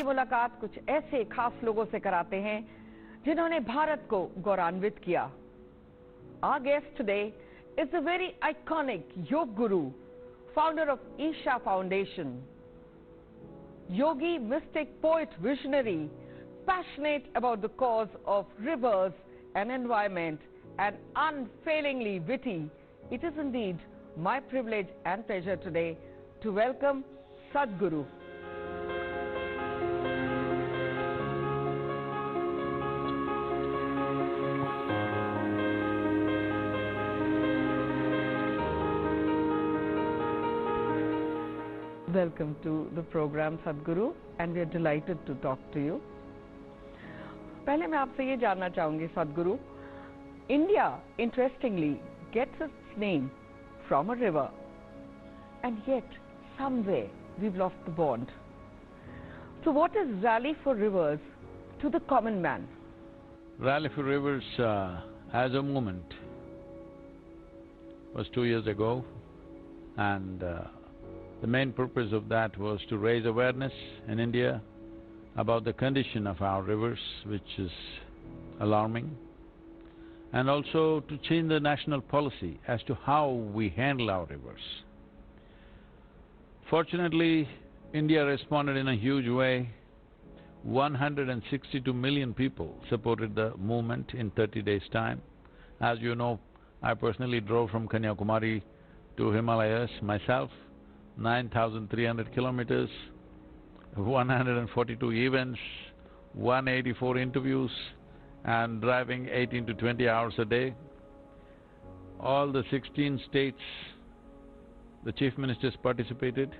की मुलाकात कुछ ऐसे खास लोगों से कराते हैं जिन्होंने भारत को गौरवान्वित किया। Our guest today is a very iconic yoga guru, founder of Isha Foundation. Yogi, mystic, poet, visionary, passionate about the cause of rivers and environment, and unfailingly witty. It is indeed my privilege and pleasure today to welcome Sadhguru. Welcome to the program, Sadhguru, and we are delighted to talk to you. पहले मैं आपसे ये जानना चाहूंगी, Sadhguru, India, interestingly, gets its name from a river, and yet somewhere we've lost the bond. So what is Rally for Rivers to the common man? Rally for Rivers as a movement was 2 years ago, and the main purpose of that was to raise awareness in India about the condition of our rivers, which is alarming, and also to change the national policy as to how we handle our rivers. Fortunately, India responded in a huge way. 162 million people supported the movement in 30 days' time. As you know, I personally drove from Kanyakumari to Himalayas myself, 9,300 kilometers, 142 events, 184 interviews, and driving 18 to 20 hours a day. All the 16 states, the chief ministers participated.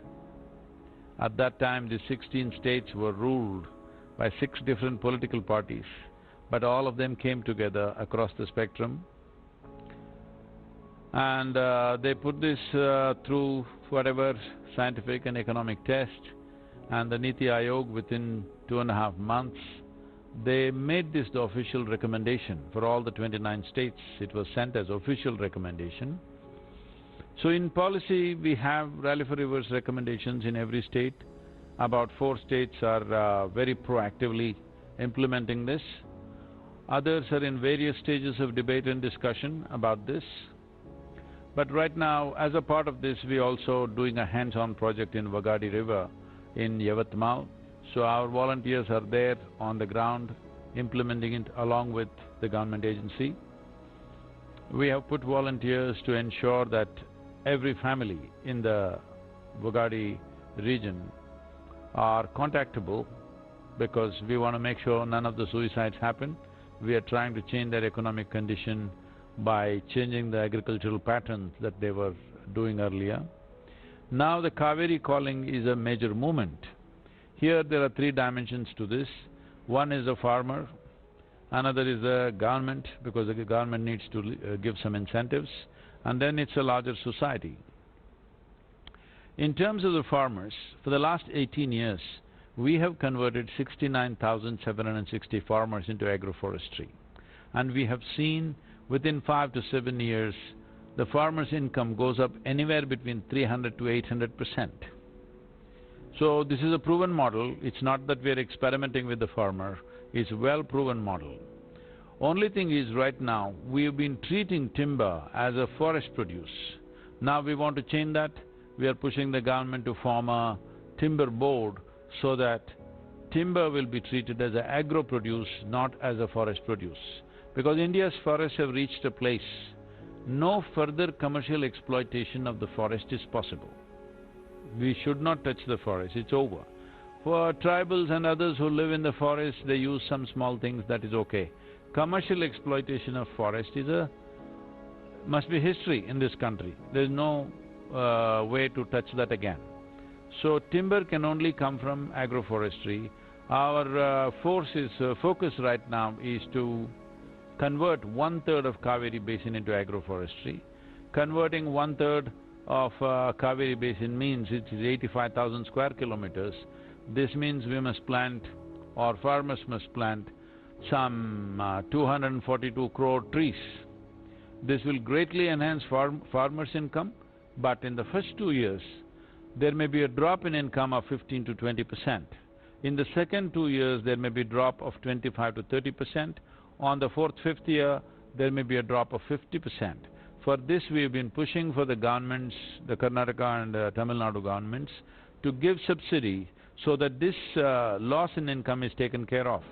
At that time, the 16 states were ruled by 6 different political parties, but all of them came together across the spectrum, and they put this through whatever scientific and economic test, and the Niti Aayog, within 2.5 months, they made this the official recommendation for all the 29 states. It was sent as official recommendation. So in policy, we have Rally for Rivers recommendations in every state. About 4 states are very proactively implementing this. Others are in various stages of debate and discussion about this. But right now, as a part of this, we're also doing a hands-on project in Vagadi River in Yavatmal. So our volunteers are there on the ground, implementing it along with the government agency. We have put volunteers to ensure that every family in the Vagadi region are contactable, because we want to make sure none of the suicides happen. We are trying to change their economic condition by changing the agricultural patterns that they were doing earlier. Now the Kaveri calling is a major movement. Here there are 3 dimensions to this. One is the farmer, another is the government, because the government needs to give some incentives, and then it's a larger society. In terms of the farmers, for the last 18 years, we have converted 69,760 farmers into agroforestry, and we have seen within 5 to 7 years, the farmer's income goes up anywhere between 300 to 800%. So this is a proven model. It's not that we're experimenting with the farmer, it's a well-proven model. Only thing is, right now, we've been treating timber as a forest produce. Now we want to change that. We are pushing the government to form a timber board so that timber will be treated as an agro-produce, not as a forest produce. Because India's forests have reached a place, no further commercial exploitation of the forest is possible. We should not touch the forest, it's over. For tribals and others who live in the forest, they use some small things, that is okay. Commercial exploitation of forest must be history in this country. There's no way to touch that again. So timber can only come from agroforestry. Our focus right now is to convert 1/3 of Kaveri Basin into agroforestry. Converting 1/3 of Kaveri Basin means it is 85,000 square kilometers. This means we must plant, or farmers must plant, some 242 crore trees. This will greatly enhance farmers' income, but in the first 2 years, there may be a drop in income of 15 to 20%. In the second 2 years, there may be a drop of 25 to 30%. On the fourth, fifth year, there may be a drop of 50%. For this, we have been pushing for the governments, the Karnataka and Tamil Nadu governments, to give subsidy so that this loss in income is taken care of.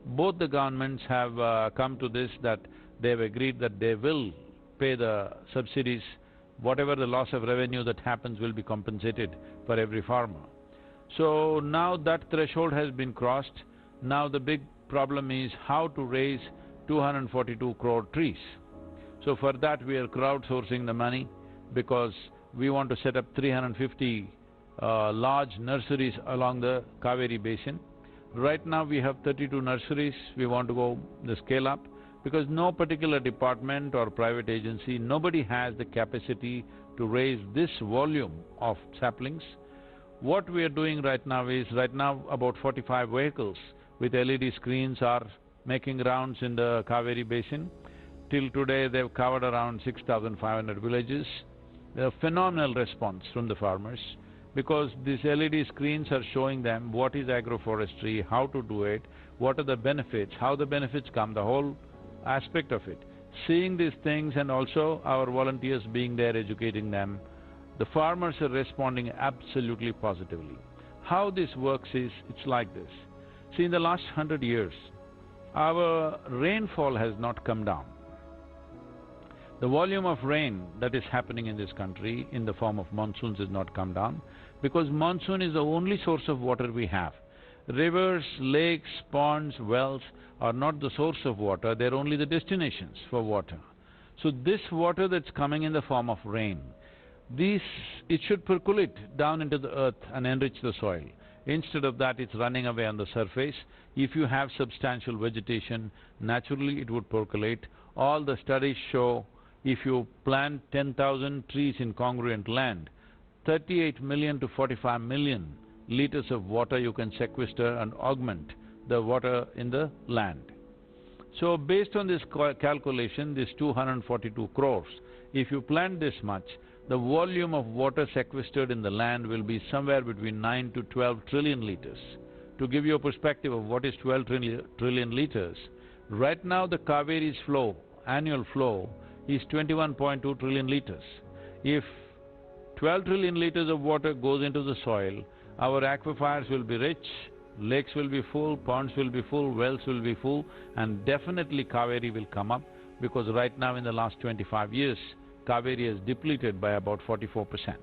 Both the governments have come to this, that they have agreed that they will pay the subsidies. Whatever the loss of revenue that happens will be compensated for every farmer. So now that threshold has been crossed. Now the big problem is how to raise 242 crore trees. So for that we are crowdsourcing the money, because we want to set up 350 large nurseries along the Kaveri basin. Right now we have 32 nurseries. We want to go the scale up, because no particular department or private agency, nobody has the capacity to raise this volume of saplings. What we are doing right now is, about 45 vehicles with LED screens are making rounds in the Kaveri basin. Till today, they've covered around 6,500 villages. A phenomenal response from the farmers, because these LED screens are showing them what is agroforestry, how to do it, what are the benefits, how the benefits come, the whole aspect of it. Seeing these things, and also our volunteers being there educating them, the farmers are responding absolutely positively. How this works is, it's like this. See, in the last 100 years, our rainfall has not come down. The volume of rain that is happening in this country in the form of monsoons has not come down, because monsoon is the only source of water we have. Rivers, lakes, ponds, wells are not the source of water, they're only the destinations for water. So this water that's coming in the form of rain, it should percolate down into the earth and enrich the soil. Instead of that, it's running away on the surface. If you have substantial vegetation, naturally it would percolate. All the studies show, if you plant 10,000 trees in congruent land, 38 million to 45 million liters of water you can sequester and augment the water in the land. So based on this calculation, this 242 crores, if you plant this much, the volume of water sequestered in the land will be somewhere between 9 to 12 trillion liters. To give you a perspective of what is 12 trillion liters, right now the Kaveri's flow, annual flow, is 21.2 trillion liters. If 12 trillion liters of water goes into the soil, our aquifers will be rich, lakes will be full, ponds will be full, wells will be full, and definitely Kaveri will come up, because right now in the last 25 years, Kaveri is depleted by about 44%.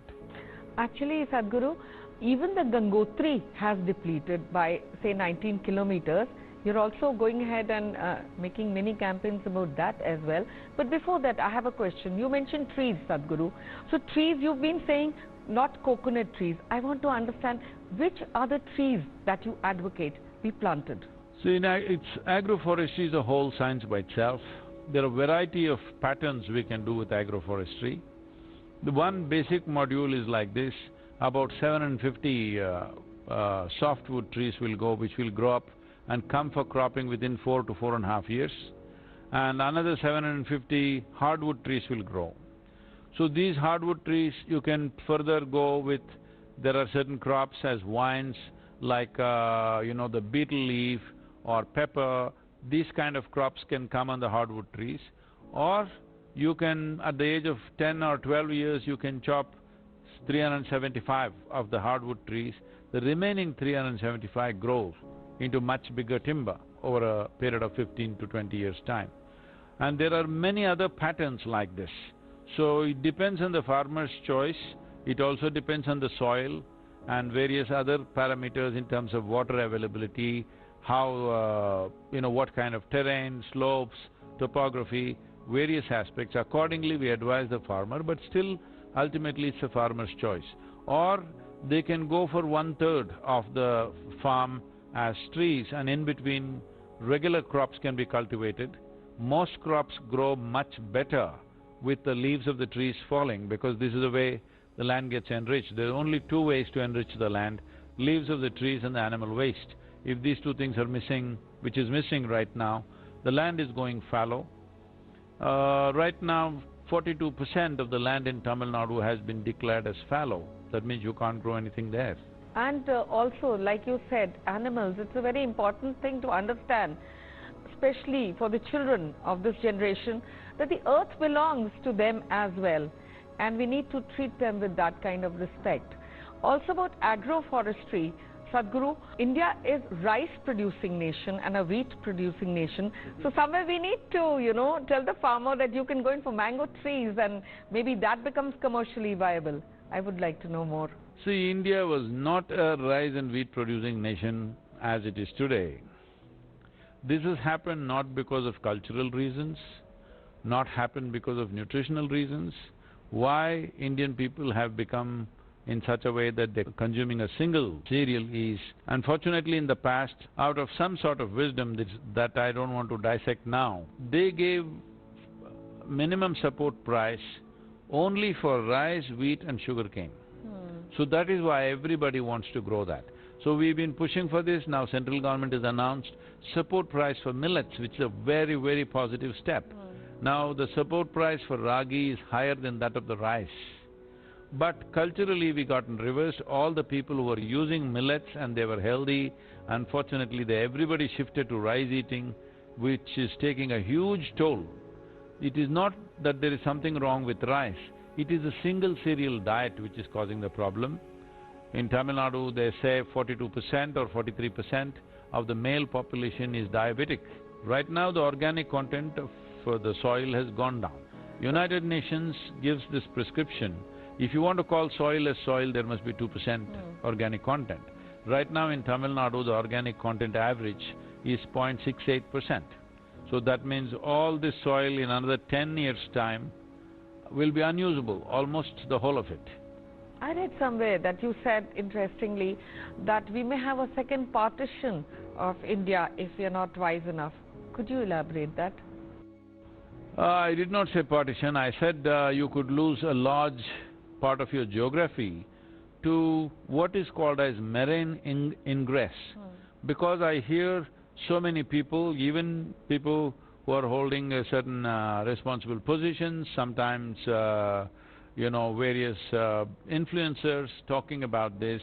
Actually, Sadhguru, even the Gangotri has depleted by, say, 19 kilometers. You're also going ahead and making many campaigns about that as well. But before that, I have a question. You mentioned trees, Sadhguru. So trees, you've been saying not coconut trees. I want to understand which are the trees that you advocate be planted. See, agroforestry is a whole science by itself. There are a variety of patterns we can do with agroforestry. The one basic module is like this: about 750 softwood trees will go, which will grow up and come for cropping within 4 to 4.5 years, and another 750 hardwood trees will grow. So these hardwood trees you can further go with. There are certain crops as vines, like the beetle leaf or pepper. These kind of crops can come on the hardwood trees. Or you can, at the age of 10 or 12 years, you can chop 375 of the hardwood trees. The remaining 375 grow into much bigger timber over a period of 15 to 20 years' time. And there are many other patterns like this. So it depends on the farmer's choice. It also depends on the soil and various other parameters in terms of water availability, how, what kind of terrain, slopes, topography, various aspects. Accordingly, we advise the farmer, but still, ultimately, it's the farmer's choice. Or they can go for 1/3 of the farm as trees, and in between, regular crops can be cultivated. Most crops grow much better with the leaves of the trees falling, because this is the way the land gets enriched. There are only two ways to enrich the land: leaves of the trees and the animal waste. If these two things are missing, which is missing right now, the land is going fallow. Right now, 42% of the land in Tamil Nadu has been declared as fallow. That means you can't grow anything there. And also, like you said, animals, it's a very important thing to understand, especially for the children of this generation, that the earth belongs to them as well. And we need to treat them with that kind of respect. Also about agroforestry, Sadhguru, India is rice-producing nation and a wheat-producing nation. So somewhere we need to, tell the farmer that you can go in for mango trees and maybe that becomes commercially viable. I would like to know more. See, India was not a rice and wheat producing nation as it is today. This has happened not because of cultural reasons, not happened because of nutritional reasons. Why Indian people have become in such a way that they're consuming a single cereal is, unfortunately in the past, out of some sort of wisdom that I don't want to dissect now, they gave minimum support price only for rice, wheat and sugarcane. So that is why everybody wants to grow that. So we've been pushing for this. Now central government has announced support price for millets, which is a very, very positive step. Now the support price for ragi is higher than that of the rice. But culturally we got reversed. All the people who were using millets and they were healthy, unfortunately everybody shifted to rice eating, which is taking a huge toll. It is not that there is something wrong with rice. It is a single cereal diet which is causing the problem. In Tamil Nadu, they say 42% or 43% of the male population is diabetic. Right now, the organic content of the soil has gone down. United Nations gives this prescription. If you want to call soil as soil, there must be 2% organic content. Right now in Tamil Nadu, the organic content average is 0.68%. So that means all this soil in another 10 years' time will be unusable, almost the whole of it. I read somewhere that you said, interestingly, that we may have a second partition of India if we are not wise enough. Could you elaborate that? I did not say partition, I said you could lose a large part of your geography to what is called as marine ingress. Because I hear so many people, even people who are holding a certain responsible positions, sometimes various influencers talking about this.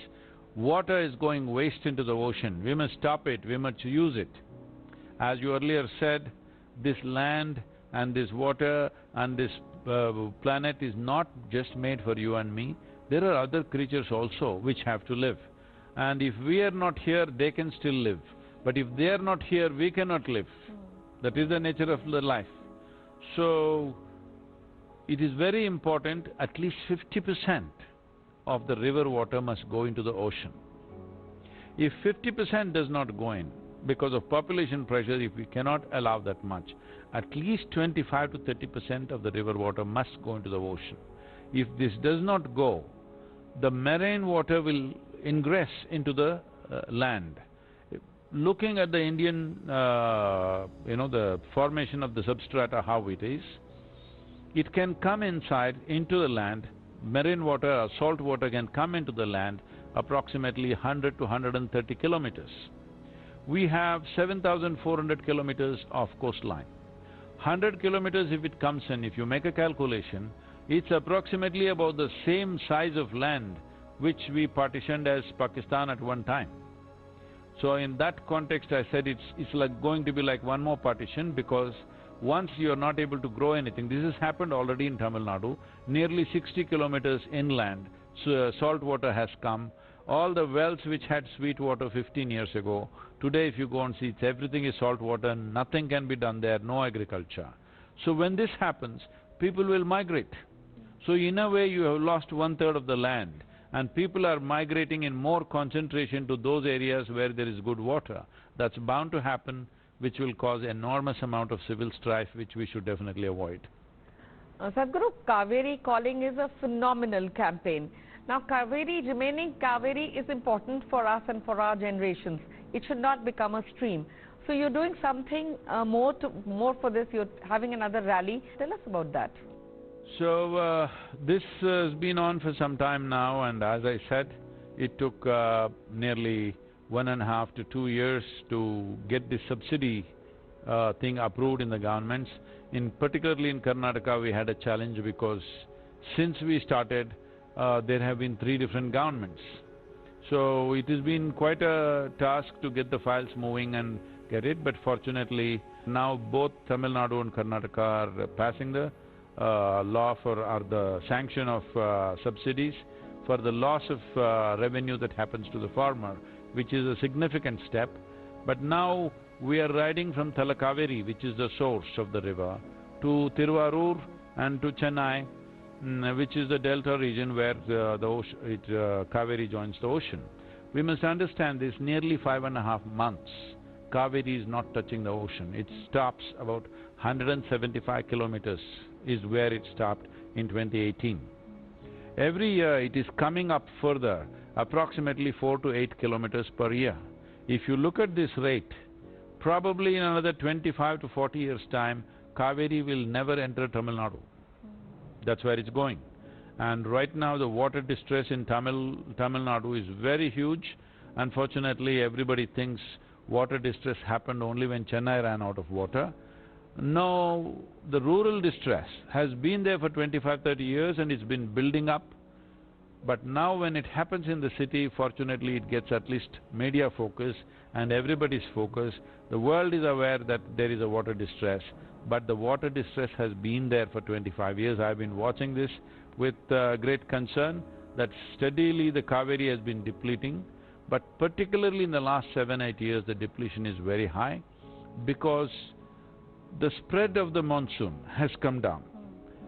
Water is going waste into the ocean, we must stop it, we must use it. As you earlier said, this land and this water and this planet is not just made for you and me. There are other creatures also which have to live. And if we are not here, they can still live. But if they are not here, we cannot live. That is the nature of the life. So, it is very important, at least 50% of the river water must go into the ocean. If 50% does not go in, because of population pressure, if we cannot allow that much, at least 25 to 30% of the river water must go into the ocean. If this does not go, the marine water will ingress into the land. Looking at the Indian, the formation of the substrata, how it is, it can come inside into the land. Marine water or salt water can come into the land approximately 100 to 130 kilometers. We have 7,400 kilometers of coastline. 100 kilometers if it comes in, if you make a calculation, it's approximately about the same size of land which we partitioned as Pakistan at one time. So in that context, I said it's like going to be like one more partition, because once you are not able to grow anything, this has happened already in Tamil Nadu, nearly 60 kilometers inland, so salt water has come. All the wells which had sweet water 15 years ago, today if you go and see, everything is salt water, nothing can be done there, no agriculture. So when this happens, people will migrate. So in a way you have lost 1/3 of the land, and people are migrating in more concentration to those areas where there is good water. That's bound to happen, which will cause enormous amount of civil strife, which we should definitely avoid. Sadhguru, Kaveri calling is a phenomenal campaign. Now Kaveri, remaining Kaveri is important for us and for our generations. It should not become a stream. So you're doing something more for this, you're having another rally. Tell us about that. So, this has been on for some time now, and as I said, it took nearly 1.5 to 2 years to get this subsidy thing approved in the governments. Particularly in Karnataka, we had a challenge because since we started, there have been 3 different governments. So it has been quite a task to get the files moving and get it, but fortunately now both Tamil Nadu and Karnataka are passing the law for, or the sanction of subsidies for the loss of revenue that happens to the farmer, which is a significant step. But now we are riding from Talakaveri, which is the source of the river, to Tiruvarur and to Chennai, which is the delta region where Kaveri joins the ocean. We must understand this, nearly 5.5 months, Kaveri is not touching the ocean. It stops about 175 kilometers is where it stopped in 2018. Every year it is coming up further, approximately 4 to 8 kilometers per year. If you look at this rate, probably in another 25 to 40 years' time, Kaveri will never enter Tamil Nadu. That's where it's going. And right now the water distress in Tamil Nadu is very huge. Unfortunately, everybody thinks water distress happened only when Chennai ran out of water. No, the rural distress has been there for 25–30 years and it's been building up. But now when it happens in the city, fortunately it gets at least media focus and everybody's focus. The world is aware that there is a water distress, but the water distress has been there for 25 years. I've been watching this with great concern that steadily the Kaveri has been depleting, but particularly in the last 7–8 years the depletion is very high because the spread of the monsoon has come down.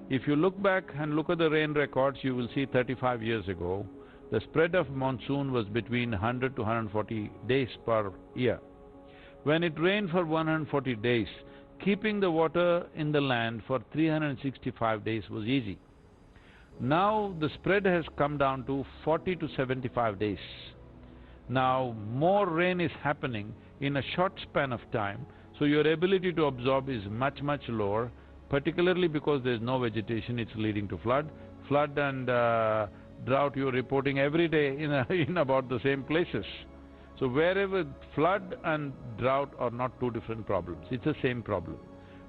If you look back and look at the rain records, you will see 35 years ago, the spread of monsoon was between 100 to 140 days per year. When it rained for 140 days, keeping the water in the land for 365 days was easy. Now the spread has come down to 40 to 75 days. Now more rain is happening in a short span of time, so your ability to absorb is much lower, particularly because there's no vegetation, it's leading to flood. Flood and drought you're reporting every day in about the same places. So wherever flood and drought are not two different problems, it's the same problem.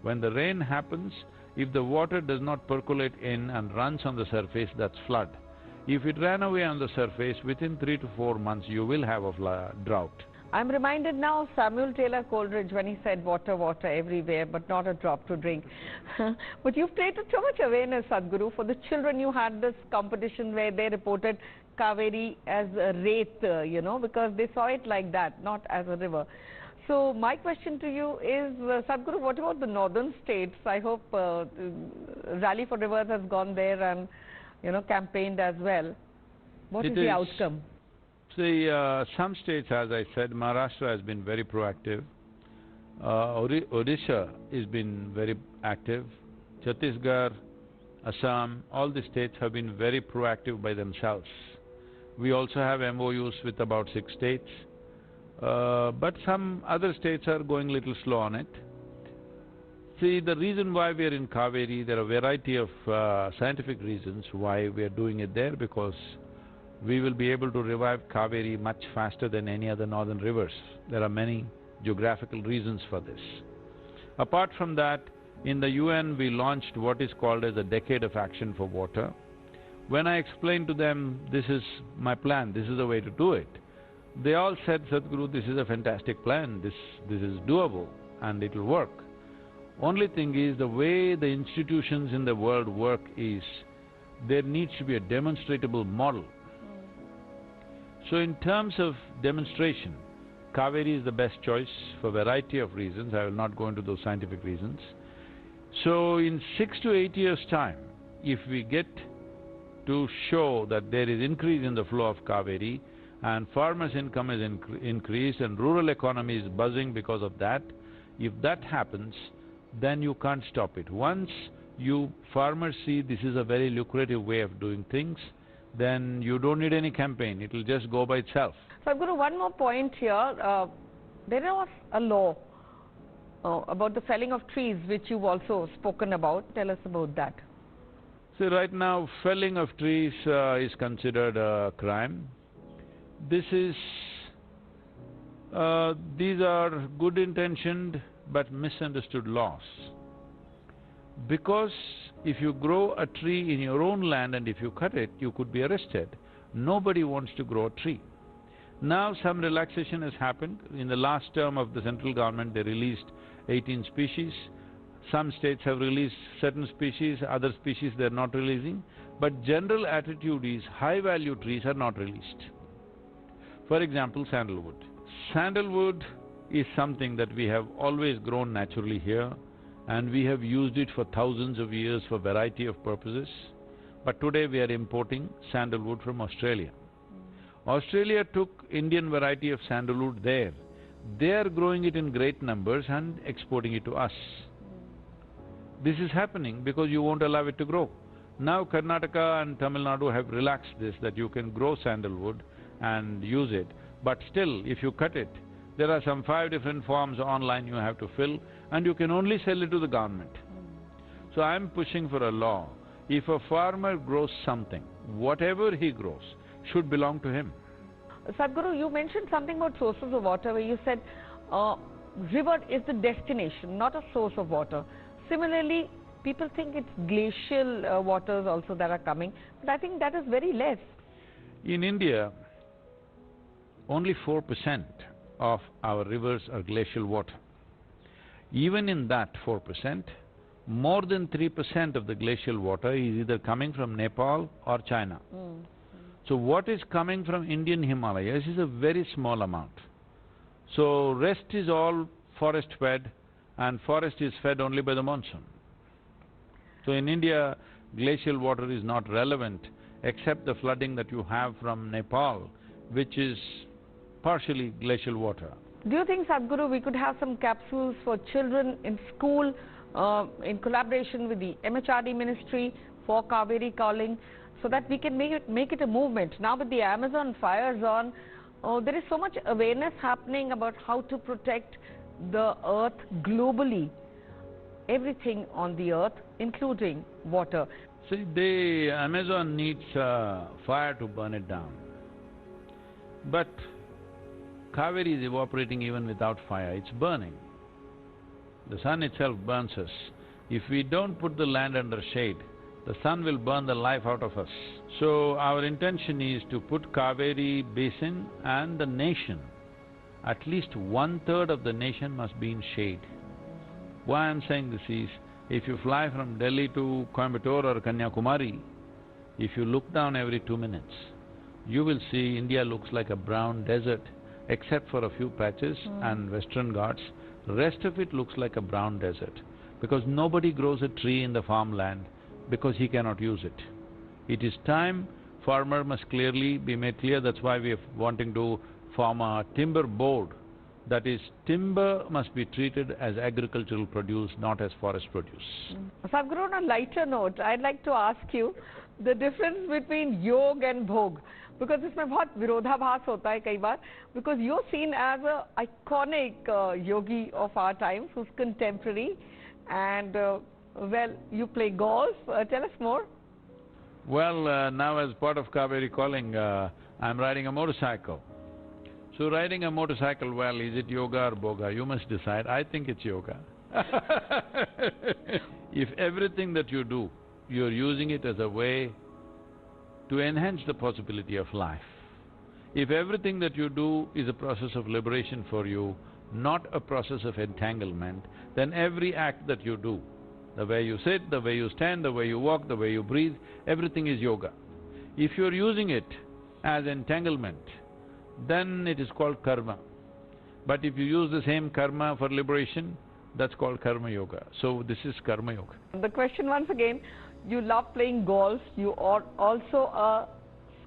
When the rain happens, if the water does not percolate in and runs on the surface, that's flood. If it ran away on the surface, within 3 to 4 months you will have a drought. I'm reminded now of Samuel Taylor Coleridge when he said, water, water everywhere, but not a drop to drink. But you've created so much awareness, Sadhguru. For the children, you had this competition where they reported Kaveri as a wraith, because they saw it like that, not as a river. So my question to you is, Sadhguru, what about the northern states? I hope Rally for Rivers has gone there and, campaigned as well. What is the outcome? See, some states, as I said, Maharashtra has been very proactive. Odisha has been very active. Chhattisgarh, Assam, all the states have been very proactive by themselves. We also have MOUs with about 6 states. But some other states are going a little slow on it. See, the reason why we are in Kaveri, there are a variety of scientific reasons why we are doing it there, because we will be able to revive Kaveri much faster than any other northern rivers. There are many geographical reasons for this. Apart from that, in the UN we launched what is called as a Decade of Action for Water. When I explained to them, this is my plan, this is the way to do it, they all said, Sadhguru, this is a fantastic plan, this is doable and it will work. Only thing is, the way the institutions in the world work is, there needs to be a demonstrable model. So in terms of demonstration, Kaveri is the best choice for a variety of reasons. I will not go into those scientific reasons. So in 6 to 8 years' time, if we get to show that there is increase in the flow of Kaveri and farmers' income is increased and rural economy is buzzing because of that, if that happens, then you can't stop it. Once farmers see this is a very lucrative way of doing things, then you don't need any campaign, it will just go by itself. Sadhguru, one more point here. There was a law about the felling of trees, which you've also spoken about. Tell us about that. See, right now felling of trees is considered a crime. These are good intentioned but misunderstood laws. Because if you grow a tree in your own land and if you cut it, you could be arrested. Nobody wants to grow a tree. Now some relaxation has happened. In the last term of the central government, they released 18 species. Some states have released certain species, other species they are not releasing. But general attitude is high-value trees are not released. For example, sandalwood. Sandalwood is something that we have always grown naturally here, and we have used it for thousands of years for variety of purposes. But today we are importing sandalwood from Australia. Australia took Indian variety of sandalwood there. They are growing it in great numbers and exporting it to us. This is happening because you won't allow it to grow. Now Karnataka and Tamil Nadu have relaxed this, that you can grow sandalwood and use it. But still, if you cut it, there are some 5 different forms online you have to fill, and you can only sell it to the government. So I'm pushing for a law. If a farmer grows something, whatever he grows should belong to him. Sadhguru, you mentioned something about sources of water where you said river is the destination, not a source of water. Similarly, people think it's glacial waters also that are coming, but I think that is very less. In India, only 4% of our rivers are glacial water. Even in that 4%, more than 3% of the glacial water is either coming from Nepal or China. So what is coming from Indian Himalayas is a very small amount. So rest is all forest fed, and forest is fed only by the monsoon. So in India, glacial water is not relevant except the flooding that you have from Nepal, which is partially glacial water. Do you think, Sadhguru, we could have some capsules for children in school in collaboration with the MHRD ministry for Kaveri calling, so that we can make it a movement? Now with the Amazon fires on, there is so much awareness happening about how to protect the earth globally, everything on the earth, including water. See, the Amazon needs fire to burn it down. But Kaveri is evaporating even without fire, it's burning. The sun itself burns us. If we don't put the land under shade, the sun will burn the life out of us. So our intention is to put Kaveri basin and the nation, at least 1/3 of the nation must be in shade. Why I'm saying this is, if you fly from Delhi to Coimbatore or Kanyakumari, if you look down every 2 minutes, you will see India looks like a brown desert, except for a few patches and Western Ghats. Rest of it looks like a brown desert, because nobody grows a tree in the farmland because he cannot use it. It is time farmer must clearly be made clear. That's why we are wanting to form a timber board. That is, timber must be treated as agricultural produce, not as forest produce. Sadhguru, on a lighter note, I'd like to ask you the difference between yog and bhog, because इसमें बहुत विरोधाभास होता है कई बार, because you're seen as a iconic yogi of our times who's contemporary, and well, you play golf. Tell us more. Well, now as part of Kaveri calling, I'm riding a motorcycle. So riding a motorcycle, well, is it yoga or bhoga? You must decide. I think it's yoga. If everything that you do, you're using it as a way to enhance the possibility of life. If everything that you do is a process of liberation for you, not a process of entanglement, then every act that you do, the way you sit, the way you stand, the way you walk, the way you breathe, everything is yoga. If you're using it as entanglement, then it is called karma. But if you use the same karma for liberation, that's called karma yoga. So this is karma yoga. The question once again, you love playing golf, you are also a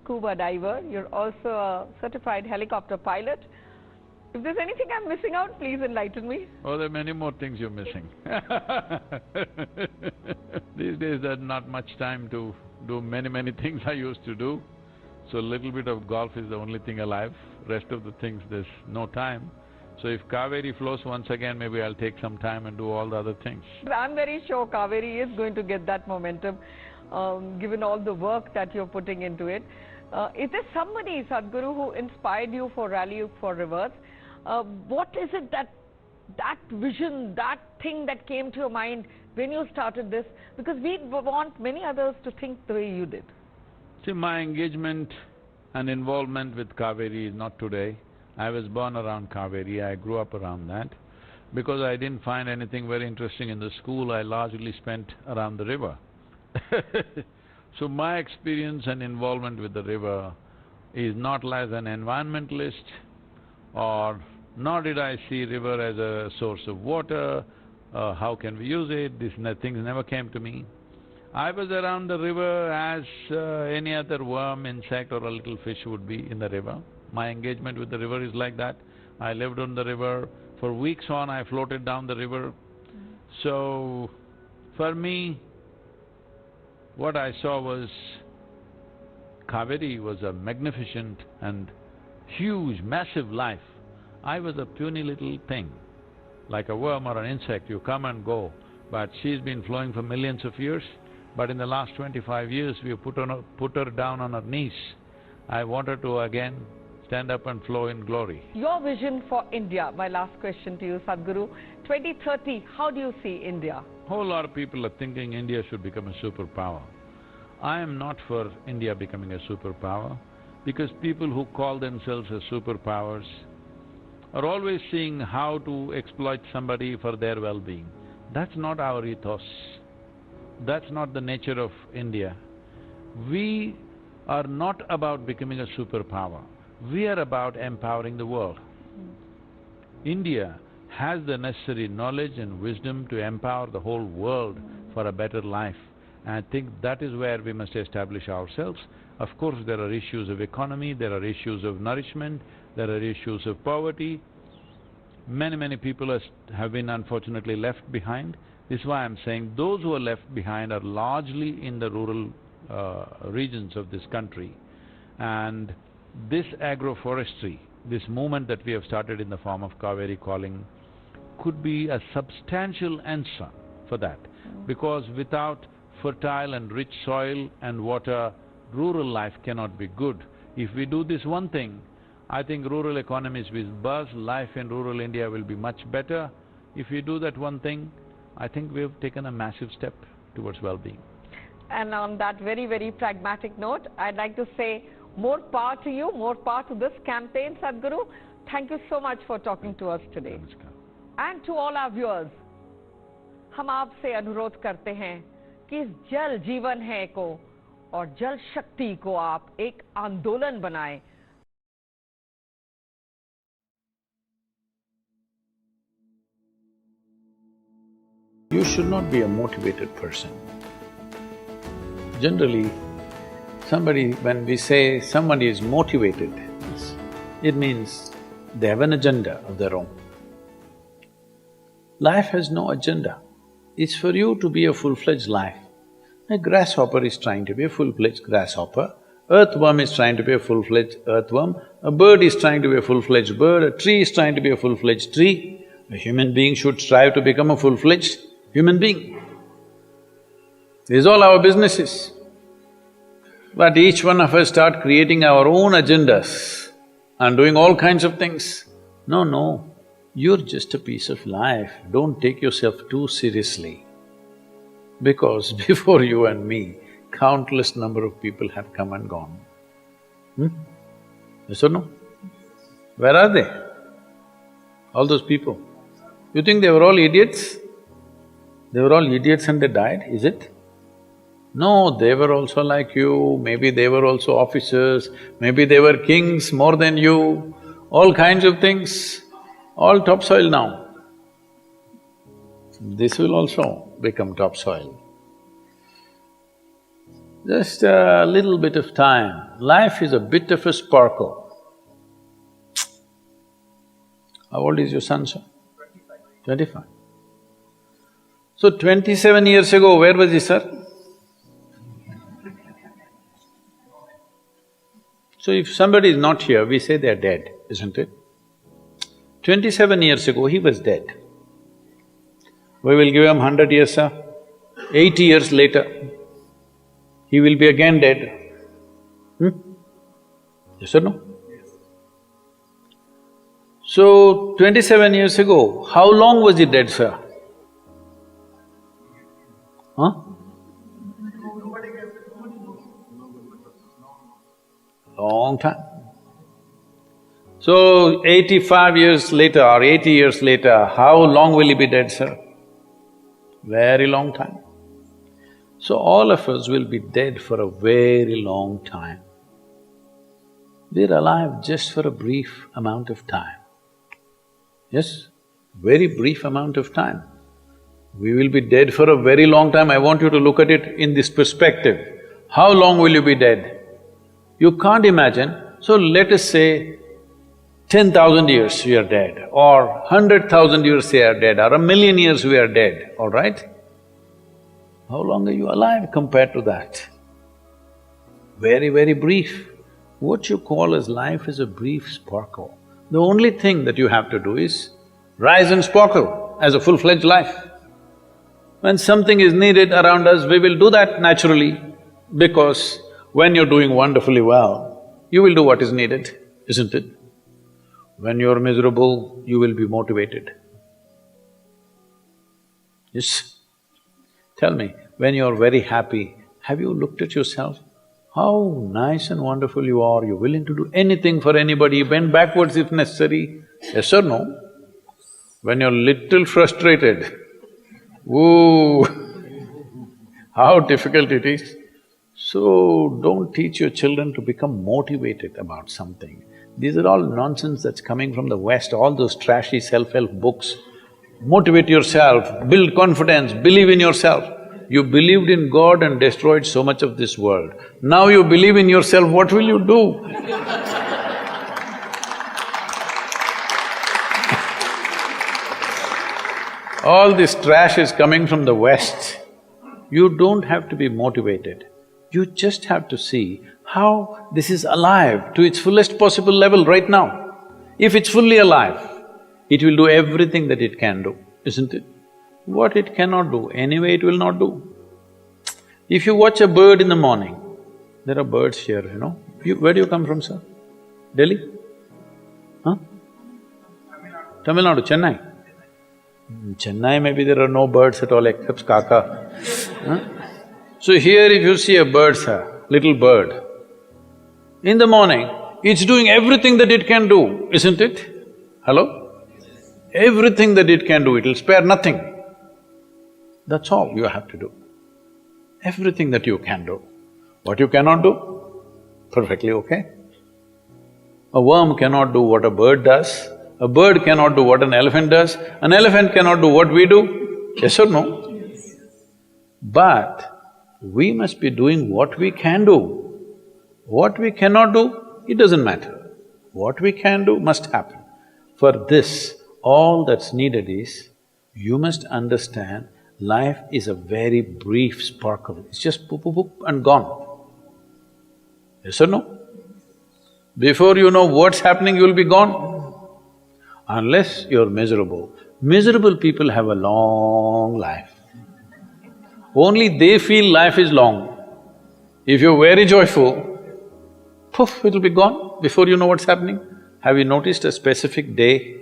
scuba diver, you're also a certified helicopter pilot. If there's anything I'm missing out, please enlighten me. Oh, there are many more things you're missing. These days there's not much time to do many things I used to do. So a little bit of golf is the only thing alive. Rest of the things there's no time. So if Kaveri flows once again, maybe I'll take some time and do all the other things. I'm very sure Kaveri is going to get that momentum, given all the work that you're putting into it. Is there somebody, Sadhguru, who inspired you for Rally for Rivers? What is it that vision, that thing that came to your mind when you started this? Because we want many others to think the way you did. See, my engagement and involvement with Kaveri is not today. I was born around Kaveri, I grew up around that. Because I didn't find anything very interesting in the school, I largely spent around the river. So my experience and involvement with the river is not as an environmentalist, or nor did I see river as a source of water, how can we use it, these things never came to me. I was around the river as any other worm, insect or a little fish would be in the river. My engagement with the river is like that. I lived on the river, for weeks on I floated down the river. So, for me, what I saw was Kaveri was a magnificent and huge, massive life. I was a puny little thing, like a worm or an insect, you come and go. But she's been flowing for millions of years, but in the last 25 years we have put her down on her knees. I want her to again stand up and flow in glory. Your vision for India, my last question to you, Sadhguru. 2030, how do you see India? Whole lot of people are thinking India should become a superpower. I am not for India becoming a superpower, because people who call themselves as superpowers are always seeing how to exploit somebody for their well-being. That's not our ethos. That's not the nature of India. We are not about becoming a superpower. We are about empowering the world. India has the necessary knowledge and wisdom to empower the whole world for a better life. And I think that is where we must establish ourselves. Of course, there are issues of economy, there are issues of nourishment, there are issues of poverty. Many people have been unfortunately left behind. This is why I'm saying those who are left behind are largely in the rural regions of this country. And this agroforestry, this movement that we have started in the form of Kaveri calling, could be a substantial answer for that. Because without fertile and rich soil and water, rural life cannot be good. If we do this one thing, I think rural economies will buzz, life in rural India will be much better. If we do that one thing, I think we have taken a massive step towards well-being. And on that very pragmatic note, I'd like to say more power to you, more power to this campaign, Sadhguru. Thank you so much for talking to us today. And to all our viewers, हम आपसे अनुरोध करते हैं कि इस जल जीवन है को और जल शक्ति को आप एक आंदोलन बनाएं। You should not be a motivated person. Generally, when we say somebody is motivated, it means they have an agenda of their own. Life has no agenda. It's for you to be a full-fledged life. A grasshopper is trying to be a full-fledged grasshopper, earthworm is trying to be a full-fledged earthworm, a bird is trying to be a full-fledged bird, a tree is trying to be a full-fledged tree. A human being should strive to become a full-fledged human being. This is all our businesses. But each one of us start creating our own agendas and doing all kinds of things. No, you're just a piece of life, don't take yourself too seriously. Because before you and me, countless number of people have come and gone. Yes or no? Where are they? All those people. You think they were all idiots? They were all idiots and they died, is it? No, they were also like you, maybe they were also officers, maybe they were kings more than you, all kinds of things, all topsoil now. This will also become topsoil. Just a little bit of time. Life is a bit of a sparkle. How old is your son, sir? 25. So 27 years ago, where was he, sir? So if somebody is not here, we say they're dead, isn't it? 27 years ago, he was dead. We will give him 100 years, sir. 80 years later, he will be again dead. Yes or no? So, 27 years ago, how long was he dead, sir? Huh? long time. So, 85 years later or 80 years later, how long will you be dead, sir? Very long time. So all of us will be dead for a very long time. We're alive just for a brief amount of time. Yes, very brief amount of time. We will be dead for a very long time. I want you to look at it in this perspective. How long will you be dead? You can't imagine. So let us say 10,000 years we are dead, or 100,000 years we are dead, or 1,000,000 years we are dead, all right? How long are you alive compared to that? Very, very brief. What you call as life is a brief sparkle. The only thing that you have to do is rise and sparkle as a full-fledged life. When something is needed around us, we will do that naturally, because when you're doing wonderfully well, you will do what is needed, isn't it? When you're miserable, you will be motivated. Yes? Tell me, when you're very happy, have you looked at yourself? How nice and wonderful you are, you're willing to do anything for anybody, bend backwards if necessary, yes or no? When you're little frustrated, ooh, how difficult it is. So, don't teach your children to become motivated about something. These are all nonsense that's coming from the West, all those trashy self-help books. Motivate yourself, build confidence, believe in yourself. You believed in God and destroyed so much of this world. Now you believe in yourself, what will you do? All this trash is coming from the West. You don't have to be motivated. You just have to see how this is alive to its fullest possible level right now. If it's fully alive, it will do everything that it can do, isn't it? What it cannot do, anyway it will not do. If you watch a bird in the morning, there are birds here, you know. Where do you come from, sir? Delhi? Huh? Tamil Nadu, Chennai? Chennai, maybe there are no birds at all except kaka. Huh? So here if you see a bird, sir, little bird, in the morning, it's doing everything that it can do, isn't it? Hello? Everything that it can do, it'll spare nothing. That's all you have to do. Everything that you can do. What you cannot do, perfectly okay. A worm cannot do what a bird does, a bird cannot do what an elephant does, an elephant cannot do what we do, yes or no? But we must be doing what we can do. What we cannot do, it doesn't matter. What we can do must happen. For this, all that's needed is, you must understand life is a very brief sparkle, it's just poop, poop, poop and gone. Yes or no? Before you know what's happening, you'll be gone. Unless you're miserable. Miserable people have a long life. Only they feel life is long. If you're very joyful, poof, it'll be gone before you know what's happening. Have you noticed a specific day,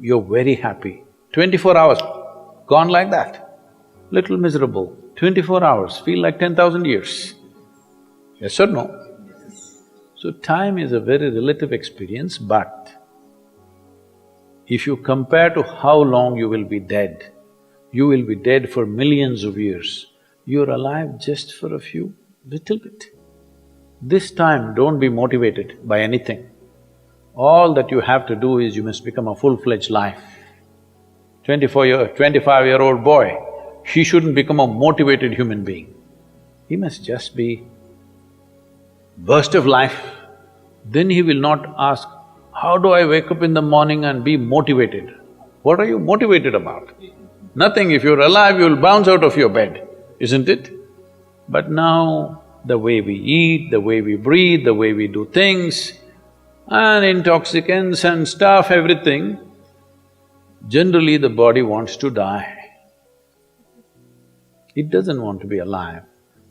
you're very happy, 24 hours, gone like that. Little miserable, 24 hours, feel like 10,000 years. Yes or no? So time is a very relative experience, but if you compare to how long you will be dead, you will be dead for millions of years. You're alive just for a few, little bit. This time, don't be motivated by anything. All that you have to do is you must become a full-fledged life. 25-year-old boy, he shouldn't become a motivated human being. He must just be burst of life. Then he will not ask, how do I wake up in the morning and be motivated? What are you motivated about? Nothing. If you're alive, you'll bounce out of your bed, isn't it? But now, the way we eat, the way we breathe, the way we do things, and intoxicants and stuff, everything, generally the body wants to die. It doesn't want to be alive.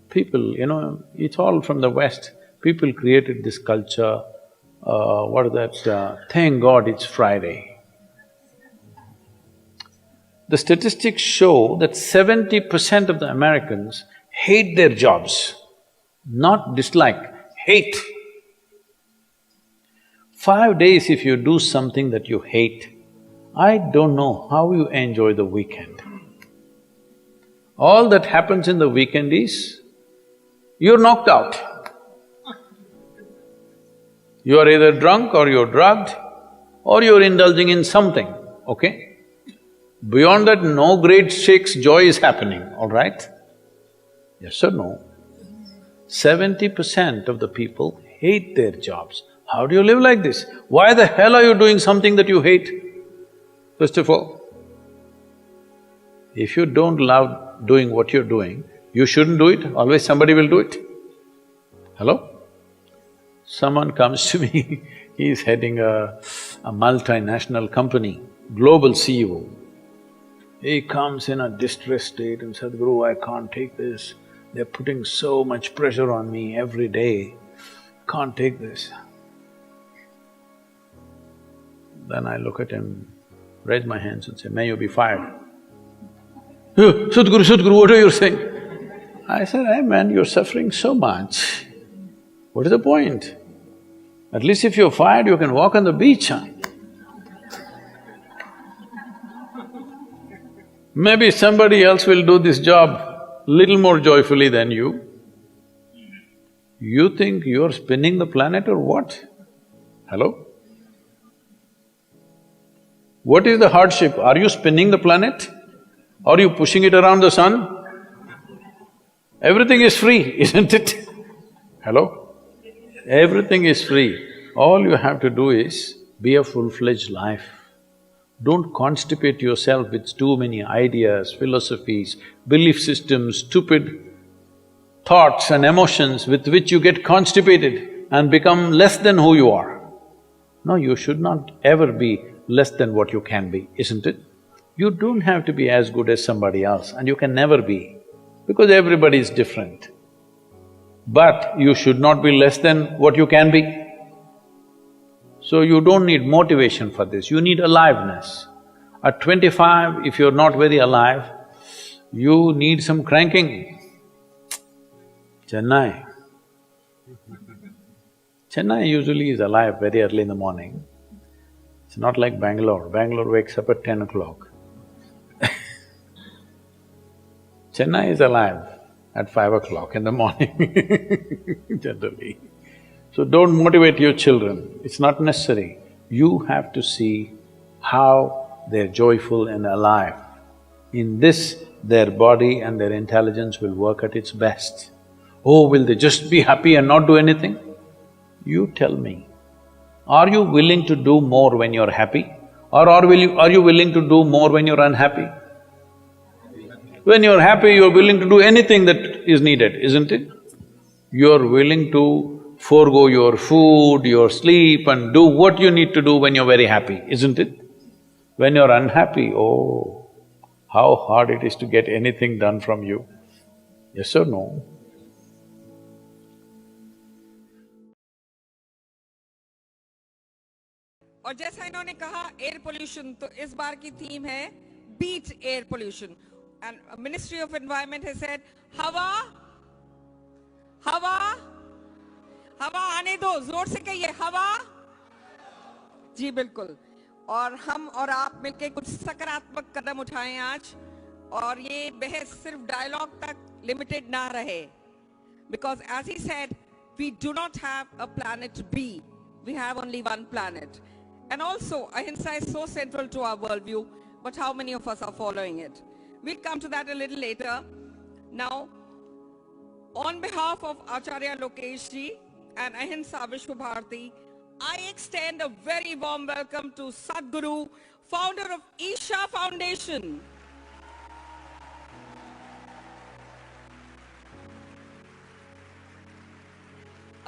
People, you know, it's all from the West. People created this culture, thank God it's Friday. The statistics show that 70% of the Americans hate their jobs. Not dislike, hate. 5 days if you do something that you hate, I don't know how you enjoy the weekend. All that happens in the weekend is, you're knocked out. You are either drunk or you're drugged or you're indulging in something, okay? Beyond that, no great shakes joy is happening, all right? Yes or no? 70% of the people hate their jobs. How do you live like this? Why the hell are you doing something that you hate? First of all, if you don't love doing what you're doing, you shouldn't do it, always somebody will do it. Hello? Someone comes to me, he's heading a multinational company, global CEO. He comes in a distressed state and said, Sadhguru, I can't take this. They're putting so much pressure on me every day, can't take this. Then I look at him, raise my hands and say, may you be fired. Sadhguru, Sadhguru, what are you saying? I said, hey man, you're suffering so much. What is the point? At least if you're fired, you can walk on the beach, huh? Maybe somebody else will do this job little more joyfully than you. You think you're spinning the planet or what? Hello? What is the hardship? Are you spinning the planet? Are you pushing it around the sun? Everything is free, isn't it? Hello? Everything is free. All you have to do is be a full-fledged life. Don't constipate yourself with too many ideas, philosophies, belief systems, stupid thoughts and emotions with which you get constipated and become less than who you are. No, you should not ever be less than what you can be, isn't it? You don't have to be as good as somebody else, and you can never be, because everybody is different. But you should not be less than what you can be. So you don't need motivation for this, you need aliveness. At 25, if you're not very alive, you need some cranking. Chennai. Chennai usually is alive very early in the morning. It's not like Bangalore. Bangalore wakes up at 10 o'clock. Chennai is alive at 5 o'clock in the morning, generally. So don't motivate your children, it's not necessary. You have to see how they're joyful and alive. In this, their body and their intelligence will work at its best. Oh, will they just be happy and not do anything? You tell me, are you willing to do more when you're happy? Or are you willing to do more when you're unhappy? When you're happy, you're willing to do anything that is needed, isn't it? You're willing to forego your food, your sleep and do what you need to do when you're very happy, isn't it? When you're unhappy, oh, how hard it is to get anything done from you. Yes or no? और जैसा इन्होंने कहा air pollution, तो इस बार की theme है beat air pollution and ministry of environment has said हवा हवा हवा आने दो, जोर से कहिए हवा। जी बिल्कुल। और हम और आप मिलके कुछ सकारात्मक कदम उठाएं आज, और ये बहस सिर्फ डायलॉग तक लिमिटेड ना रहे, because as he said we do not have a planet B, we have only one planet. And also, ahimsa is so central to our worldview, but how many of us are following it? We'll come to that a little later. Now, on behalf of Acharya Lokesh ji and Ahimsa Vishwa Bharati, I extend a very warm welcome to Sadhguru, founder of Isha Foundation.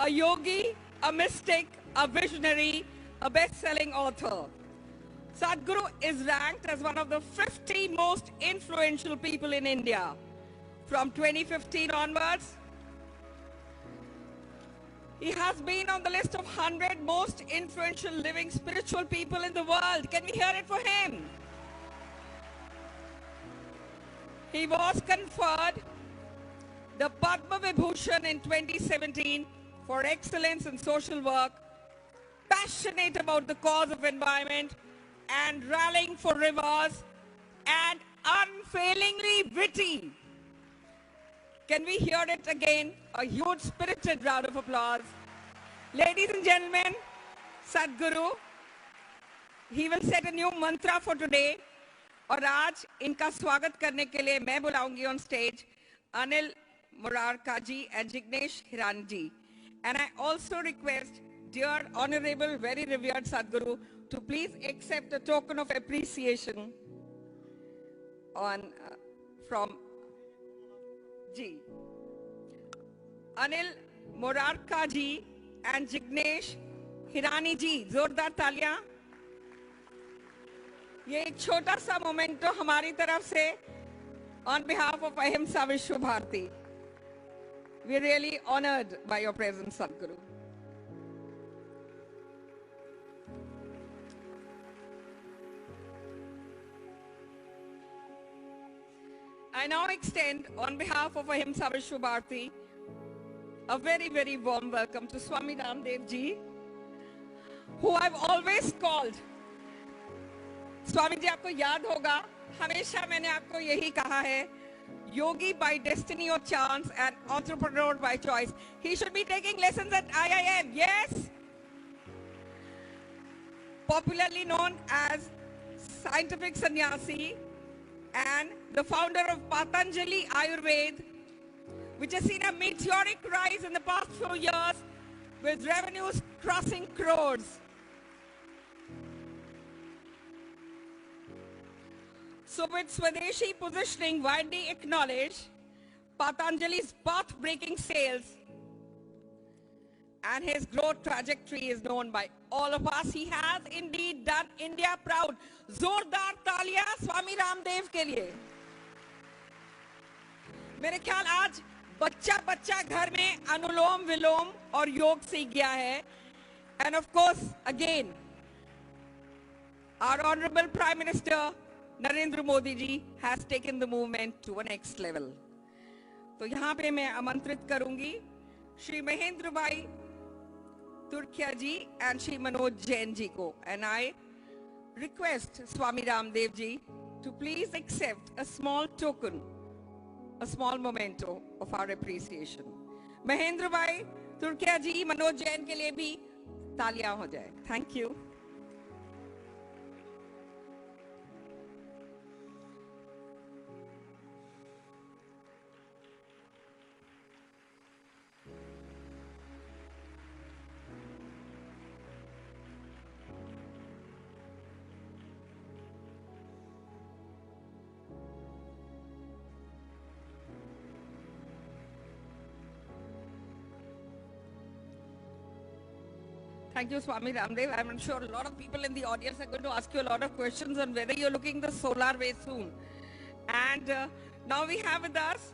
A yogi, a mystic, a visionary, a best-selling author. Sadhguru is ranked as one of the 50 most influential people in India. From 2015 onwards, he has been on the list of 100 most influential living spiritual people in the world. Can we hear it for him? He was conferred the Padma Vibhushan in 2017 for excellence in social work. passionate about the cause of environment and rallying for rivers, and unfailingly witty. Can we hear it again? A huge spirited round of applause. Ladies and gentlemen, Sadhguru, he will set a new mantra for today. और आज इनका स्वागत करने के लिए मैं बुलाऊंगी on stage Anil Murarka ji and Jignesh Hirani ji. And I also request dear honorable very revered Sadhguru to please accept a token of appreciation from Ji. Anil Murarka ji and Jignesh Hirani ji, जोरदार तालियां. ये एक छोटा सा memento हमारी तरफ से on behalf of Ahimsa Vishwa Bharati. We are really honored by your presence, Sadhguru. I now extend, on behalf of Ahimsa Vishwa Bharati, a very, very warm welcome to Swami Ramdev ji, who I've always called. Swami ji, आपको याद होगा, हमेशा मैंने आपको यही कहा है, yogi by destiny or chance and entrepreneur by choice. He should be taking lessons at IIM, yes? Popularly known as scientific sannyasi and the founder of Patanjali Ayurveda, which has seen a meteoric rise in the past few years with revenues crossing crores. So with Swadeshi positioning widely acknowledged, Patanjali's path-breaking sales and his growth trajectory is known by all of us. He has indeed done India proud. जोरदार तालियां स्वामी रामदेव के लिए. मेरे ख्याल आज बच्चा घर में अनुलोम विलोम और योग सीख गया है. And of course, again, our honorable Prime Minister Narendra Modi ji has taken the movement to a next level. तो यहाँ पे मैं आमंत्रित करूंगी श्री महेंद्र भाई तुर्किया जी and श्री मनोज जैन जी को, and I request Swami Ramdev ji to please accept a small token, a small memento of our appreciation. Mahendra भाई तुर्किया जी, मनोज जैन के लिए भी तालियां हो जाए. Thank you. Thank you, Swami Ramdev. I'm sure a lot of people in the audience are going to ask you a lot of questions on whether you're looking the solar way soon. And now we have with us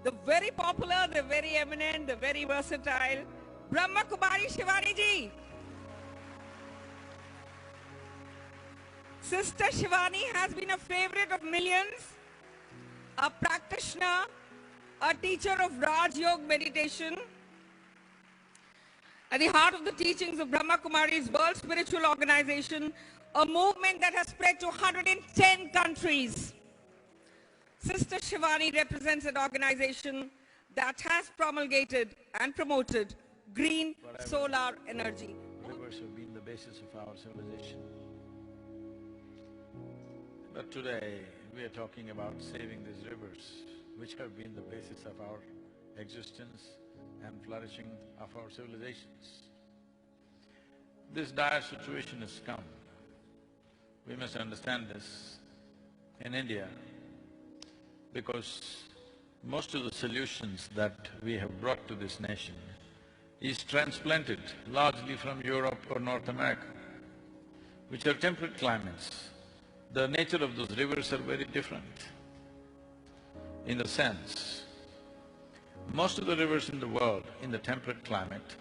the very popular, the very eminent, the very versatile Brahma Kumari Shivani ji. Sister Shivani has been a favorite of millions, a practitioner, a teacher of Raj Yoga meditation. At the heart of the teachings of Brahma Kumari's World Spiritual Organization, a movement that has spread to 110 countries. Sister Shivani represents an organization that has promulgated and promoted green solar energy. Rivers have been the basis of our civilization. But today, we are talking about saving these rivers, which have been the basis of our existence and flourishing of our civilizations. This dire situation has come. We must understand this in India, because most of the solutions that we have brought to this nation is transplanted largely from Europe or North America, which are temperate climates. The nature of those rivers are very different. In the sense, most of the rivers in the world in the temperate climate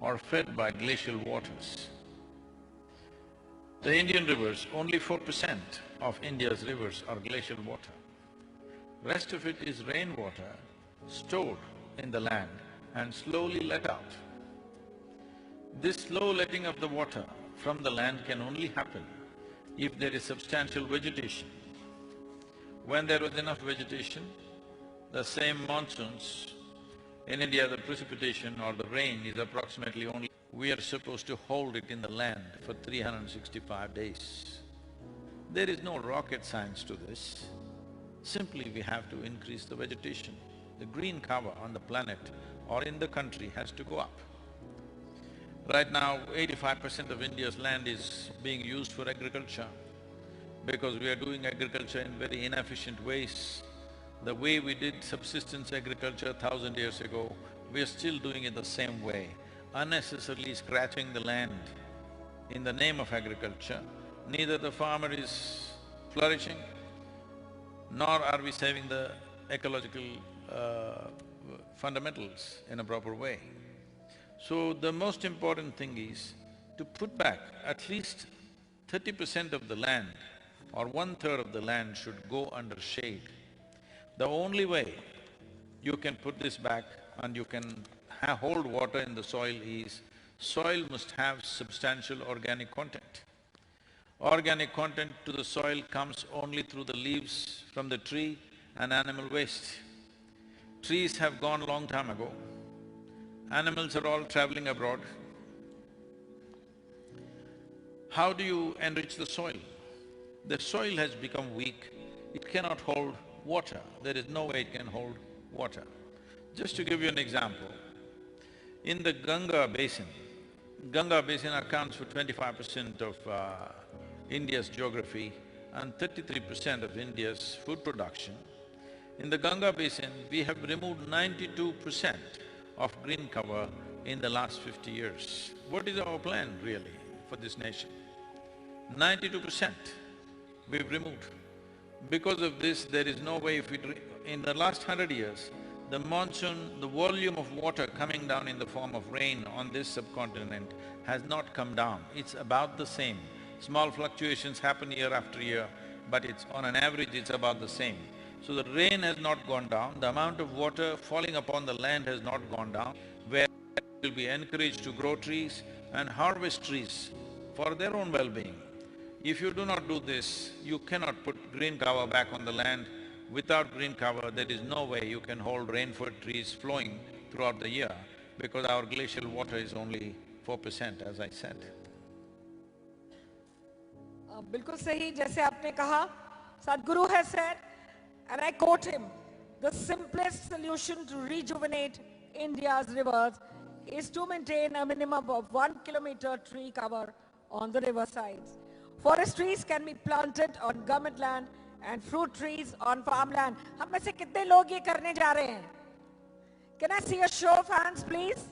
are fed by glacial waters. The Indian rivers, only 4% of India's rivers are glacial water. Rest of it is rainwater stored in the land and slowly let out. This slow letting of the water from the land can only happen if there is substantial vegetation. When there was enough vegetation, the same monsoons, in India the precipitation or the rain is approximately only… We are supposed to hold it in the land for 365 days. There is no rocket science to this. Simply we have to increase the vegetation. The green cover on the planet or in the country has to go up. Right now, 85% of India's land is being used for agriculture because we are doing agriculture in very inefficient ways. The way we did subsistence agriculture 1,000 years ago, we are still doing it the same way, unnecessarily scratching the land in the name of agriculture. Neither the farmer is flourishing, nor are we saving the ecological fundamentals in a proper way. So the most important thing is to put back at least 30% of the land or 1/3 of the land should go under shade. The only way you can put this back and you can hold water in the soil is, soil must have substantial organic content. Organic content to the soil comes only through the leaves from the tree and animal waste. Trees have gone long time ago. Animals are all traveling abroad. How do you enrich the soil? The soil has become weak, it cannot hold water. There is no way it can hold water. Just to give you an example, in the Ganga Basin accounts for 25% of India's geography and 33% of India's food production. In the Ganga Basin, we have removed 92% of green cover in the last 50 years. What is our plan really for this nation? 92% we've removed. Because of this, there is no way if we… In the last 100 years, the monsoon, the volume of water coming down in the form of rain on this subcontinent has not come down, it's about the same. Small fluctuations happen year after year, but on an average it's about the same. So the rain has not gone down, the amount of water falling upon the land has not gone down, where will be encouraged to grow trees and harvest trees for their own well-being. If you do not do this, you cannot put green cover back on the land. Without green cover, there is no way you can hold rainford trees flowing throughout the year because our glacial water is only 4%, as I said. बिल्कुल सही, जैसे आपने कहा, Sadhguru has said, and I quote him, the simplest solution to rejuvenate India's rivers is to maintain a minimum of 1 kilometer tree cover on the river sides. Forest trees can be planted on government land and fruit trees on farmland. हम में से कितने लोग ये करने जा रहे हैं? Can I see a show of hands, please?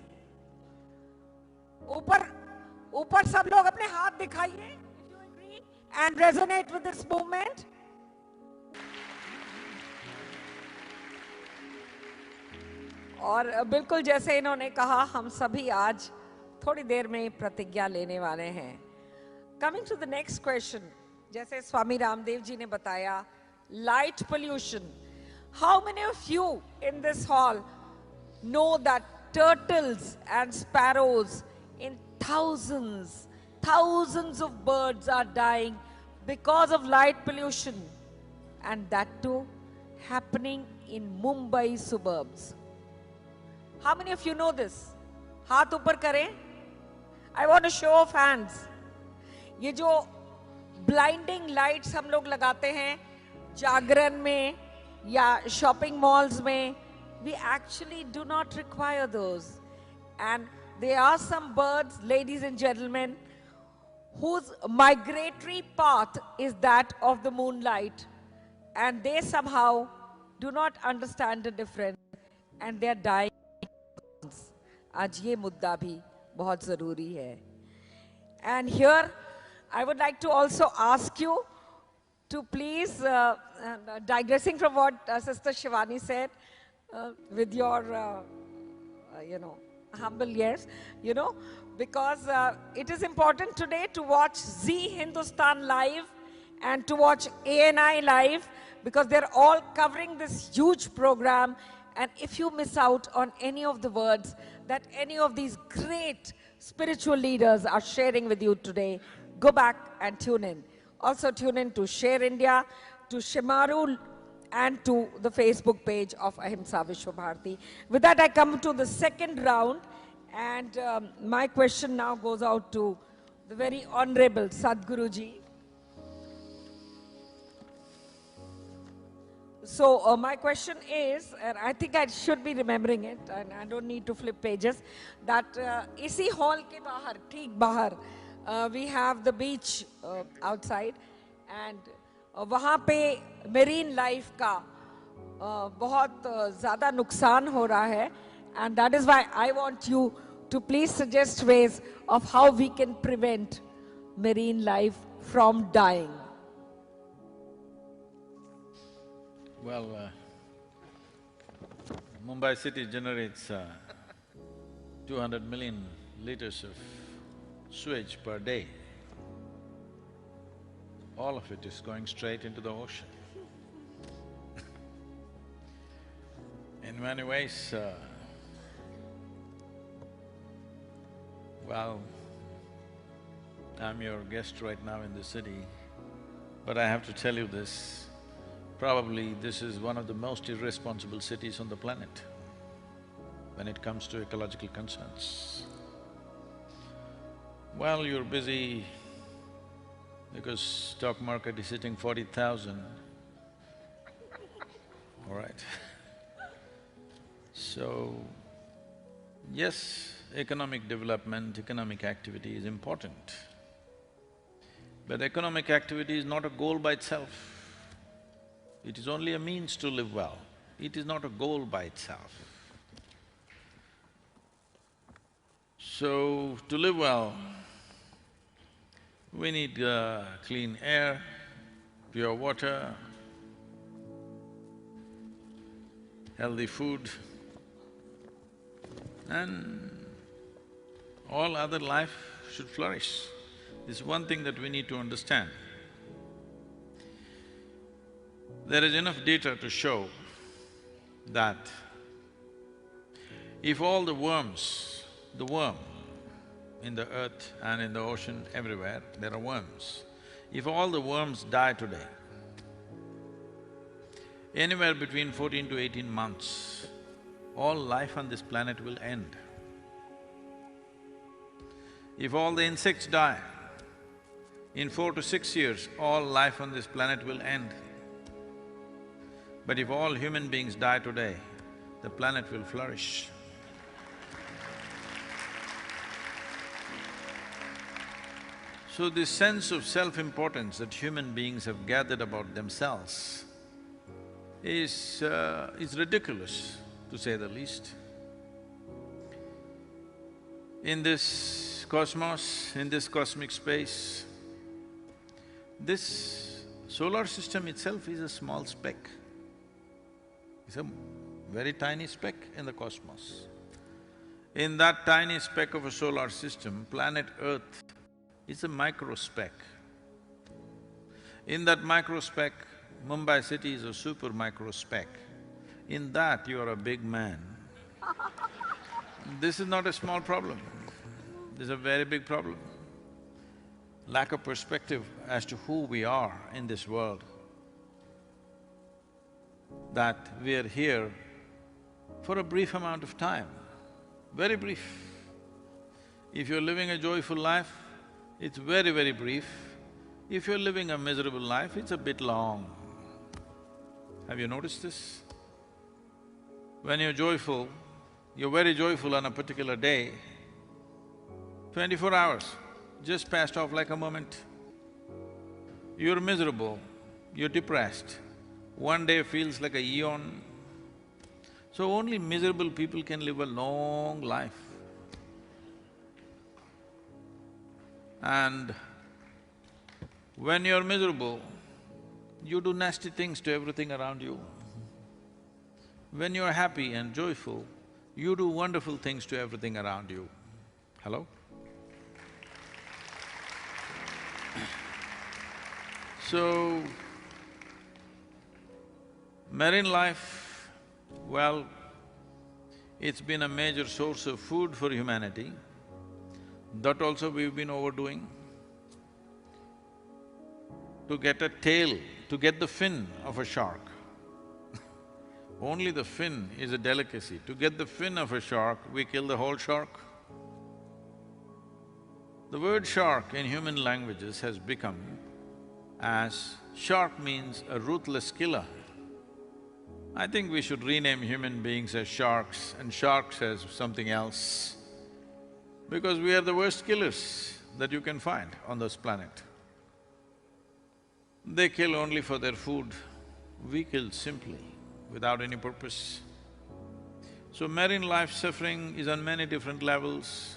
ऊपर सब लोग अपने हाथ दिखाइए, if you agree and resonate with this movement. और बिल्कुल जैसे इन्होंने कहा, हम सभी आज थोड़ी देर में प्रतिज्ञा लेने वाले हैं. Coming to the next question, जैसे स्वामी रामदेव जी ने बताया, light pollution. How many of you in this hall know that turtles and sparrows in thousands of birds are dying because of light pollution, and that too happening in Mumbai suburbs? How many of you know this? हाथ ऊपर करें. I want a show of hands. ये जो blinding lights हम लोग लगाते हैं जागरण में या shopping malls में, we actually do not require those. And there are some birds, ladies and gentlemen, whose migratory path is that of the moonlight, and they somehow do not understand the difference and they are dying. आज ये मुद्दा भी बहुत ज़रूरी है. And here I would like to also ask you to please, digressing from what Sister Shivani said, with your, humble yes, because it is important today to watch Zee Hindustan live and to watch ANI live, because they're all covering this huge program. And if you miss out on any of the words that any of these great spiritual leaders are sharing with you today. Go back and tune in. Also tune in to Share India, to Shimaru, and to the Facebook page of Ahimsa Vishwabharati. With that, I come to the second round, and my question now goes out to the very Honorable Sadhguru ji. So my question is, and I think I should be remembering it, and I don't need to flip pages, that isi hall ke bahar, theek bahar, we have the beach outside, and वहाँ पे marine life का बहुत ज़्यादा नुकसान हो रहा है, and that is why I want you to please suggest ways of how we can prevent marine life from dying. Well, Mumbai city generates 200 million liters of sewage per day. All of it is going straight into the ocean. In many ways, well, I'm your guest right now in the city, but I have to tell you this. Probably this is one of the most irresponsible cities on the planet when it comes to ecological concerns. Well, you're busy because stock market is hitting 40,000, all right. So, yes, economic development, economic activity is important, but economic activity is not a goal by itself. It is only a means to live well. It is not a goal by itself. So, to live well, we need clean air, pure water, healthy food, and all other life should flourish. This is one thing that we need to understand. There is enough data to show that if all the worms, the worm in the earth and in the ocean, everywhere, there are worms. If all the worms die today, anywhere between 14 to 18 months, all life on this planet will end. If all the insects die, in 4 to 6 years, all life on this planet will end. But if all human beings die today, the planet will flourish. So this sense of self-importance that human beings have gathered about themselves is ridiculous, to say the least. In this cosmos, in this cosmic space, this solar system itself is a small speck. It's a very tiny speck in the cosmos. In that tiny speck of a solar system, planet Earth is a micro speck. In that micro speck, Mumbai city is a super micro speck. In that, you are a big man. This is not a small problem, this is a very big problem. Lack of perspective as to who we are in this world, that we are here for a brief amount of time, very brief. If you're living a joyful life, it's very, very brief. If you're living a miserable life, it's a bit long. Have you noticed this? When you're joyful, you're very joyful on a particular day, 24 hours just passed off like a moment. You're miserable, you're depressed, one day feels like a eon. So only miserable people can live a long life. And when you're miserable, you do nasty things to everything around you. When you're happy and joyful, you do wonderful things to everything around you. Hello? So, marine life, well, it's been a major source of food for humanity. That also we've been overdoing. To get a tail, to get the fin of a shark, only the fin is a delicacy. To get the fin of a shark, we kill the whole shark. The word shark in human languages has become as shark means a ruthless killer. I think we should rename human beings as sharks and sharks as something else, because we are the worst killers that you can find on this planet. They kill only for their food, we kill simply, without any purpose. So marine life suffering is on many different levels.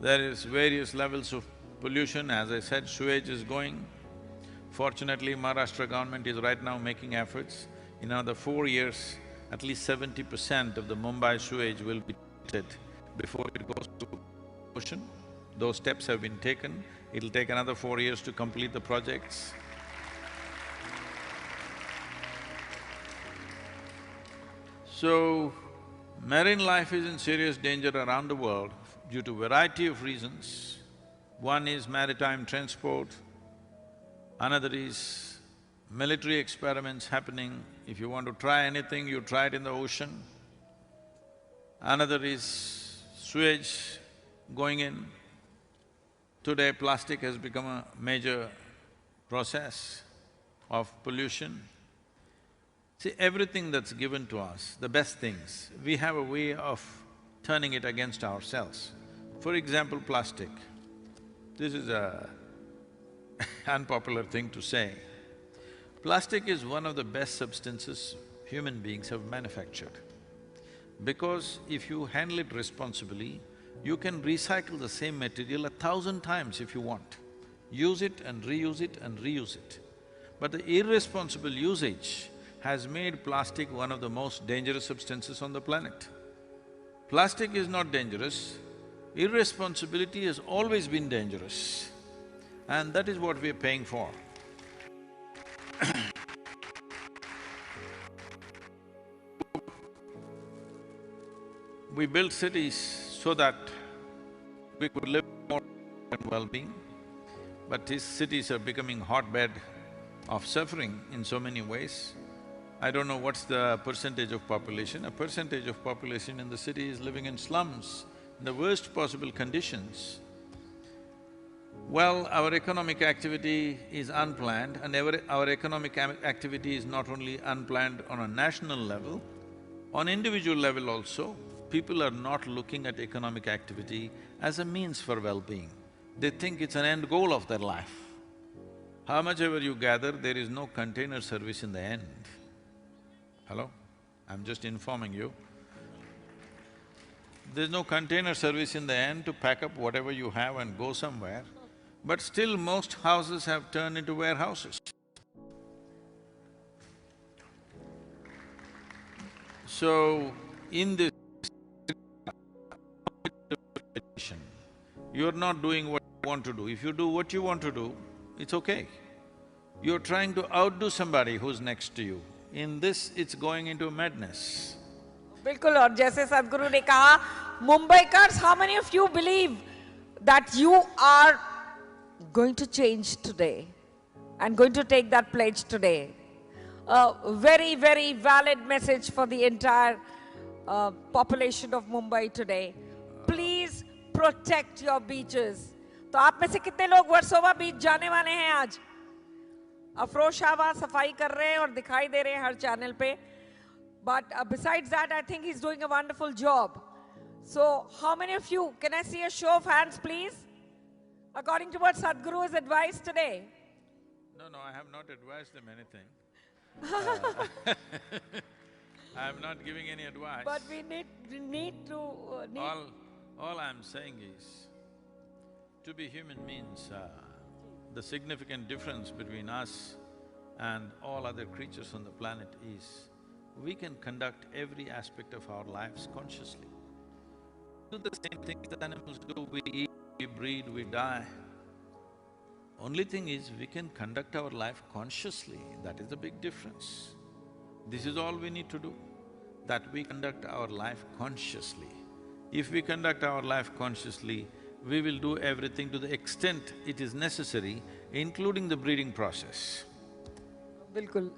There is various levels of pollution, as I said, sewage is going. Fortunately, Maharashtra government is right now making efforts. In another 4 years, at least 70% of the Mumbai sewage will be treated before it goes to ocean. Those steps have been taken. It'll take another 4 years to complete the projects. So, marine life is in serious danger around the world due to variety of reasons. One is maritime transport, another is military experiments happening. If you want to try anything, you try it in the ocean. Another is sewage going in. Today, plastic has become a major process of pollution. See, everything that's given to us, the best things, we have a way of turning it against ourselves. For example, plastic. This is a unpopular thing to say. Plastic is one of the best substances human beings have manufactured. Because if you handle it responsibly, you can recycle the same material 1,000 times if you want. Use it and reuse it and reuse it. But the irresponsible usage has made plastic one of the most dangerous substances on the planet. Plastic is not dangerous, irresponsibility has always been dangerous, and that is what we are paying for. We built cities so that we could live more and well-being, but these cities are becoming hotbed of suffering in so many ways. I don't know what's the percentage of population. A percentage of population in the city is living in slums, in the worst possible conditions. Well, our economic activity is unplanned, and our economic activity is not only unplanned on a national level, on individual level also. People are not looking at economic activity as a means for well-being. They think it's an end goal of their life. How much ever you gather, there is no container service in the end. Hello? I'm just informing you. There's no container service in the end to pack up whatever you have and go somewhere, but still most houses have turned into warehouses. So, in this you're not doing what you want to do. If you do what you want to do, it's okay. You're trying to outdo somebody who's next to you. In this, it's going into madness. बिल्कुल, और जैसे सदगुरु ने कहा, Mumbaikars, how many of you believe that you are going to change today and going to take that pledge today? A very, very valid message for the entire population of Mumbai today. Please protect your beaches. तो आप में से कितने लोग वर्सोवा बीच जाने वाले हैं आज? अफरोज शाहवा सफाई कर रहे हैं और दिखाई दे रहे हैं हर चैनल पे. But besides that, I think he's doing a wonderful job. So, how many of you, can I see a show of hands, please? According to what Sadhguru has advised today. No, I have not advised them anything. I'm not giving any advice. But we need to… All I'm saying is, to be human means the significant difference between us and all other creatures on the planet is, we can conduct every aspect of our lives consciously. Do the same things that animals do, we eat, we breed, we die. Only thing is, we can conduct our life consciously, that is the big difference. This is all we need to do, that we conduct our life consciously. If we conduct our life consciously, we will do everything to the extent it is necessary, including the breeding process. बिल्कुल